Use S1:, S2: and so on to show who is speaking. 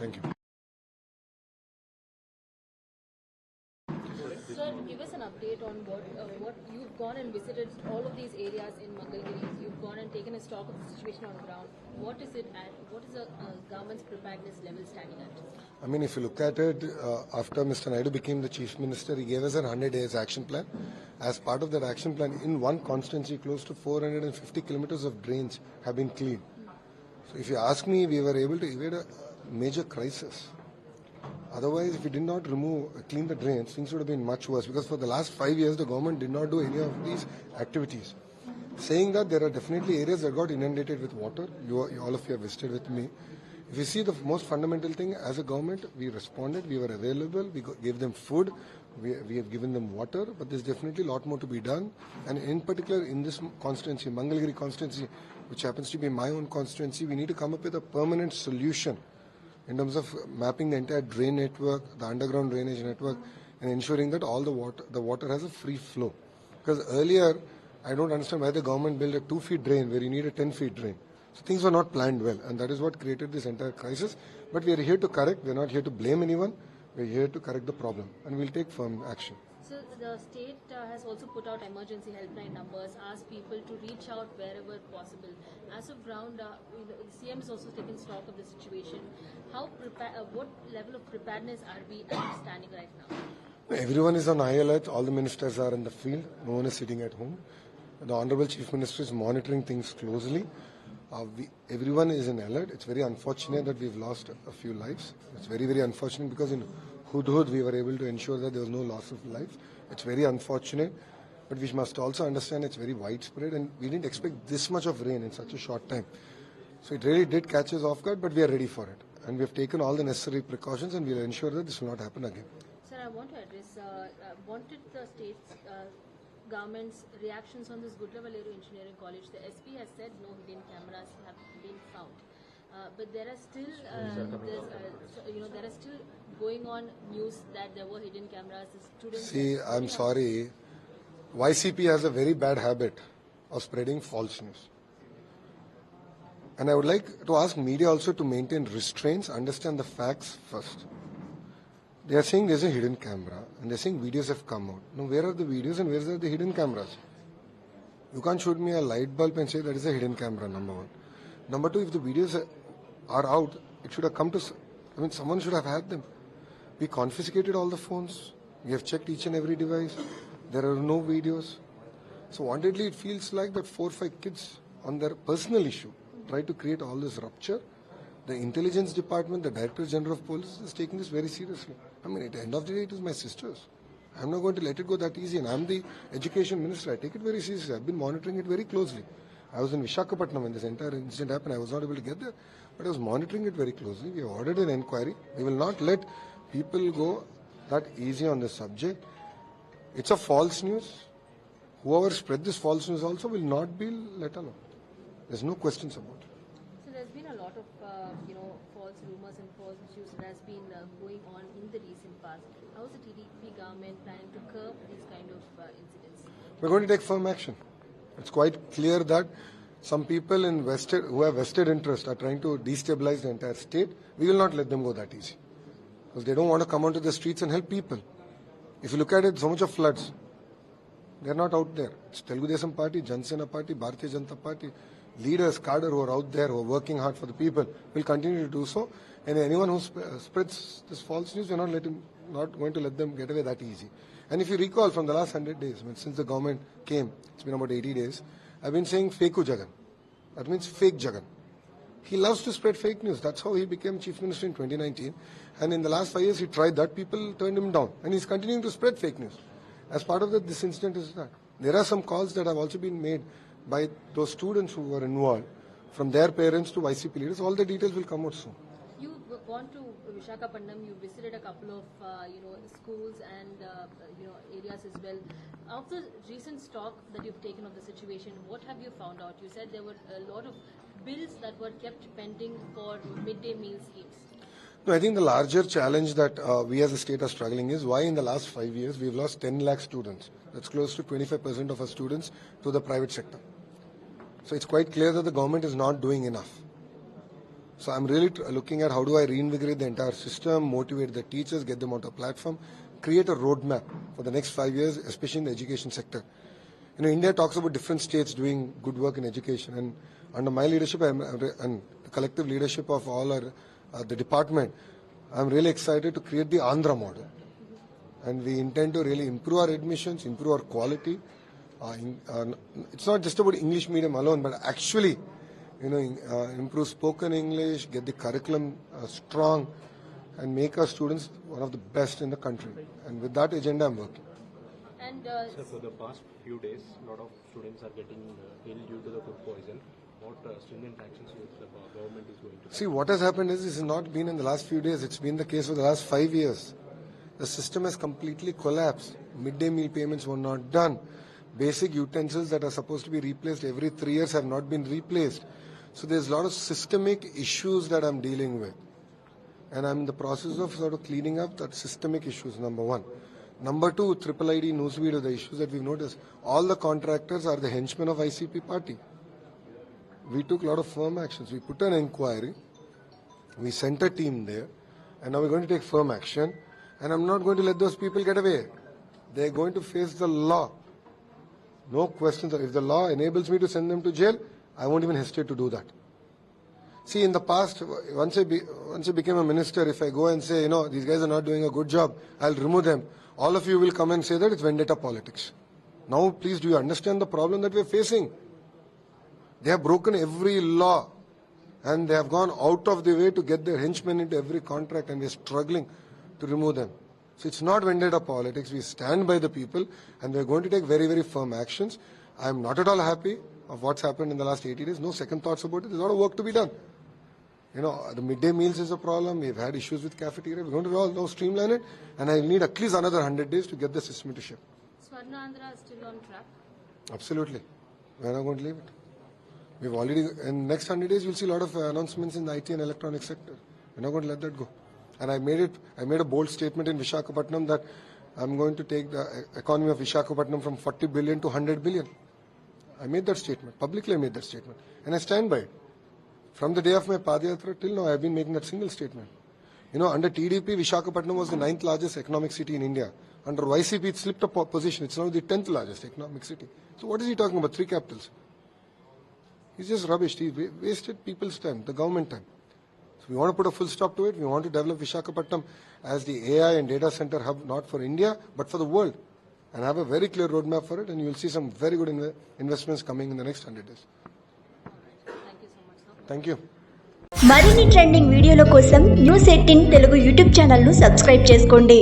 S1: Thank you.
S2: Sir, give us an update on what you've gone and visited all of these areas in Mangalgiri. You've gone and taken a stock of the situation on the ground. What is it at? What is the government's preparedness level standing at?
S1: I mean, if you look at it, after Mr. Naidu became the Chief Minister, he gave us a 100 days action plan. As part of that action plan, in one constituency, close to 450 kilometers of drains have been cleaned. So if you ask me, we were able to evade a major crisis. Otherwise, if we did not clean the drains, things would have been much worse, because for the last 5 years, the government did not do any of these activities. Saying that, there are definitely areas that got inundated with water. All of you have visited with me. If you see the most fundamental thing, as a government, we responded, we were available, we gave them food, we have given them water, but there's definitely a lot more to be done. And in particular, in this constituency, Mangalgiri constituency, which happens to be my own constituency, we need to come up with a permanent solution in terms of mapping the entire drain network, the underground drainage network, and ensuring that all the water has a free flow. Because earlier, I don't understand why the government built a 2-feet drain where you need a 10-feet drain. So things were not planned well, and that is what created this entire crisis. But we are here to correct. We are not here to blame anyone. We are here to correct the problem, and we'll take firm action.
S2: So the state has also put out emergency helpline numbers, asked people to reach out wherever possible. As of ground, the CM has also taken stock of the situation. What level of preparedness are we standing right now?
S1: Everyone is on high alert. All the ministers are in the field. No one is sitting at home. The Honorable Chief Minister is monitoring things closely. Everyone is in alert. It's very unfortunate that we've lost a few lives. It's very, very unfortunate, because in Hudhud we were able to ensure that there was no loss of life. It's very unfortunate, but we must also understand it's very widespread, and we didn't expect this much of rain in such a short time. So it really did catch us off guard, but we are ready for it. And we have taken all the necessary precautions, and we will ensure that this will not happen again.
S2: Sir, I want to address, wanted the state's government's reactions on this Gudlavaleru Engineering College. The SP has said no hidden cameras have been found. But there are still, there are still going on news that there were hidden cameras. The students.
S1: See, I'm sorry. YCP has a very bad habit of spreading false news. And I would like to ask media also to maintain restraints, understand the facts first. They are saying there's a hidden camera, and they're saying videos have come out. Now, where are the videos and where are the hidden cameras? You can't shoot me a light bulb and say that is a hidden camera, number one. Number two, if the videos are out, it should have come to, someone should have had them. We confiscated all the phones. We have checked each and every device. There are no videos. So, wantedly, it feels like that 4 or 5 kids on their personal issue try to create all this rupture. The Intelligence Department, the Director General of Police is taking this very seriously. At the end of the day, it is my sisters. I'm not going to let it go that easy, and I'm the Education Minister. I take it very seriously. I've been monitoring it very closely. I was in Visakhapatnam when this entire incident happened. I was not able to get there, but I was monitoring it very closely. We have ordered an inquiry. We will not let people go that easy on this subject. It's a false news. Whoever spread this false news also will not be let alone. There's no questions about it.
S2: So there's been a lot of, false rumors and false news that has been going on in the recent past. How is the TDP government planning to curb these kind of incidents?
S1: We're going to take firm action. It's quite clear that some people who have vested interest are trying to destabilize the entire state. We will not let them go that easy, because they don't want to come onto the streets and help people. If you look at it, so much of floods, they're not out there. It's Telugu Desam Party, Jansena Party, Bharatiya Janata Party, leaders, cadre who are out there, who are working hard for the people, will continue to do so. And anyone who spreads this false news, we're not going to let them get away that easy. And if you recall, from the last 100 days, since the government came, it's been about 80 days, I've been saying Feku Jagan. That means fake Jagan. He loves to spread fake news. That's how he became Chief Minister in 2019. And in the last 5 years, he tried that. People turned him down. And he's continuing to spread fake news. As part of that, this incident is that. There are some calls that have also been made by those students who were involved, from their parents to YCP leaders. All the details will come out soon.
S2: You've gone to Visakhapatnam, you visited a couple of schools and areas as well. Of the recent stock that you've taken of the situation, what have you found out? You said there were a lot of bills that were kept pending for midday meal schemes.
S1: No, I think the larger challenge that we as a state are struggling is why in the last 5 years we've lost 10 lakh students. That's close to 25% of our students to the private sector. So it's quite clear that the government is not doing enough. So I'm really looking at how do I reinvigorate the entire system, motivate the teachers, get them onto a platform, create a roadmap for the next 5 years, especially in the education sector. India talks about different states doing good work in education, and under my leadership and the collective leadership of all the department, I'm really excited to create the Andhra model. And we intend to really improve our admissions, improve our quality. It's not just about English medium alone, but actually, improve spoken English, get the curriculum strong, and make our students one of the best in the country. And with that agenda, I'm working.
S2: And
S3: Sir, for the past few days, a lot of students are getting ill due to the food poison. What stringent actions the government is going to take?
S1: See, what has happened is this has not been in the last few days. It's been the case for the last 5 years. The system has completely collapsed. Midday meal payments were not done. Basic utensils that are supposed to be replaced every 3 years have not been replaced. So there's a lot of systemic issues that I'm dealing with. And I'm in the process of sort of cleaning up that systemic issues, number one. Number two, triple ID, newsweed, the issues that we've noticed. All the contractors are the henchmen of ICP party. We took a lot of firm actions. We put an inquiry. We sent a team there. And now we're going to take firm action. And I'm not going to let those people get away. They're going to face the law. No questions. If the law enables me to send them to jail, I won't even hesitate to do that. See, in the past, once I became a minister, if I go and say, these guys are not doing a good job, I'll remove them. All of you will come and say that it's vendetta politics. Now, please, do you understand the problem that we're facing? They have broken every law and they have gone out of the way to get their henchmen into every contract, and we're struggling to remove them. So it's not vendetta politics. We stand by the people and we're going to take very, very firm actions. I'm not at all happy of what's happened in the last 80 days. No second thoughts about it. There's a lot of work to be done. The midday meals is a problem. We've had issues with cafeteria. We're going to all now streamline it, and I need at least another 100 days to get the system into shape.
S2: Swarna Andhra is still on track?
S1: Absolutely. We're not going to leave it. We've already, in the next 100 days, you'll see a lot of announcements in the IT and electronic sector. We're not going to let that go. And I made a bold statement in Visakhapatnam that I'm going to take the economy of Visakhapatnam from 40 billion to 100 billion. I made that statement. Publicly I made that statement. And I stand by it. From the day of my Padayatra till now, I've been making that single statement. Under TDP, Visakhapatnam was the 9th largest economic city in India. Under YCP, it slipped a position. It's now the 10th largest economic city. So what is he talking about? 3 capitals. He's just rubbish. He wasted people's time, the government time. So we want to put a full stop to it. We want to develop Visakhapatnam as the AI and data center hub, not for India, but for the world. And have a very clear roadmap for it, and you will see some very good investments coming in the next 100 days.
S2: Thank you so much, sir.
S1: Thank you.
S4: మరిన్ని trending వీడియోల కోసం news 18 Telugu YouTube channel ను subscribe చేసుకోండి.